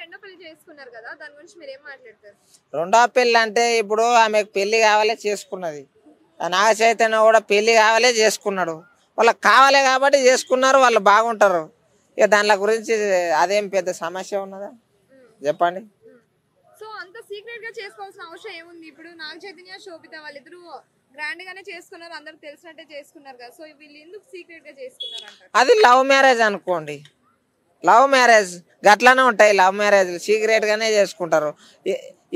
రెండో పెళ్లి చేసుకున్నారు కదా, దాని గురించి మీరేం మాట్లాడతారు? రెండో పెళ్ళి అంటే ఇప్పుడు ఆమెకు పెళ్లి కావాలే చేసుకున్నది. నాగ చైతన్య కూడా పెళ్లి కావాలే చేసుకున్నాడు. వాళ్ళకి కావాలి కాబట్టి చేసుకున్నారు, వాళ్ళు బాగుంటారు. ఇక దాని గురించి అదేం పెద్ద సమస్య ఉన్నదా చెప్పండి. సో అంత సీక్రెట్ గా చేసుకోవాల్సిన అవసరం ఏముంది? ఇప్పుడు నాగ చైతన్య శోభిత వాళ్ళిద్దరు గ్రాండ్ గానే చేసుకున్నారు, అందరికి తెలిసినట్టే చేసుకున్నారు కదా, సో వీళ్ళు ఎందుకు సీక్రెట్ గా చేసుకున్నారు అంటారు? అది లవ్ మ్యారేజ్ అనుకోండి. లవ్ మ్యారేజ్ గట్లానే ఉంటాయి. లవ్ మ్యారేజ్ సీక్రెట్ గానే చేసుకుంటారు.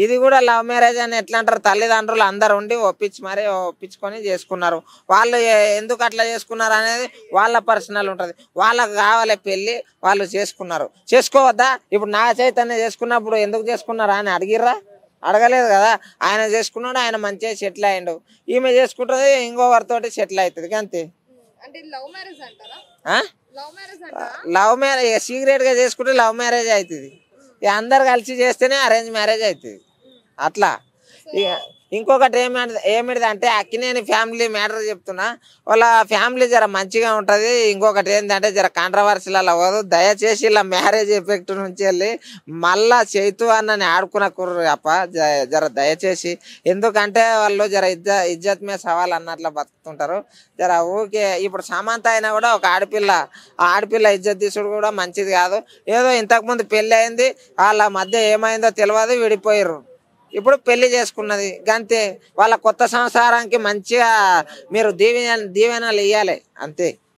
ఇది కూడా లవ్ మ్యారేజ్ అని ఎట్లా అంటారు, తల్లిదండ్రులు అందరు ఉండి ఒప్పించుకొని చేసుకున్నారు. వాళ్ళు ఎందుకు అట్లా చేసుకున్నారు అనేది వాళ్ళ పర్సనల్ ఉంటుంది. వాళ్ళకి కావాలి పెళ్ళి, వాళ్ళు చేసుకున్నారు. చేసుకోవద్దా? ఇప్పుడు నా చైతన్య చేసుకున్నప్పుడు ఎందుకు చేసుకున్నారా అని అడిగిర్రా? అడగలేదు కదా. ఆయన చేసుకున్నాడు, ఆయన మంచిగా సెటిల్ అయ్యిండు. ఈమె చేసుకుంటుంది, ఇంకొకరితోటి సెటిల్ అవుతుంది అంతే. అంటే లవ్ మ్యారేజ్ అంటారా? లవ్ మ్యారేజ్ అంటారా? లవ్ మ్యారేజ్ సీక్రెట్ గా చేసుకుంటే లవ్ మ్యారేజ్ అవుతుంది. ఇక అందరు కలిసి చేస్తేనే అరేంజ్ మ్యారేజ్ అవుతుంది. అట్లా ఇక ఇంకొకటి ఏమిటిది అంటే అక్కినేని ఫ్యామిలీ మ్యాటర్ చెప్తున్నా. వాళ్ళ ఫ్యామిలీ జర మంచిగా ఉంటుంది. ఇంకొకటి ఏంటంటే జర కాంట్రవర్సీలలో అవ్వదు. దయచేసి ఇలా మ్యారేజ్ ఎఫెక్ట్ నుంచి వెళ్ళి మళ్ళా చైతు అన్నని ఆడుకున్న కుర్రు అప్ప జర దయచేసి. ఎందుకంటే వాళ్ళు జర ఇజ్జత్ మీద సవాల్ అన్నట్లు బతుకుతుంటారు. జర ఊకే ఇప్పుడు సమంత అయినా కూడా ఒక ఆడపిల్ల, ఆ ఆడపిల్ల ఇజ్జత్ తీసుడు కూడా మంచిది కాదు. ఏదో ఇంతకుముందు పెళ్ళి అయింది, వాళ్ళ మధ్య ఏమైందో తెలియదు, విడిపోయారు. ఇప్పుడు పెళ్లి చేసుకున్నది గంతే. వాళ్ళ కొత్త సంసారానికి మంచిగా మీరు దీవెనలు ఇవ్వాలి అంతే.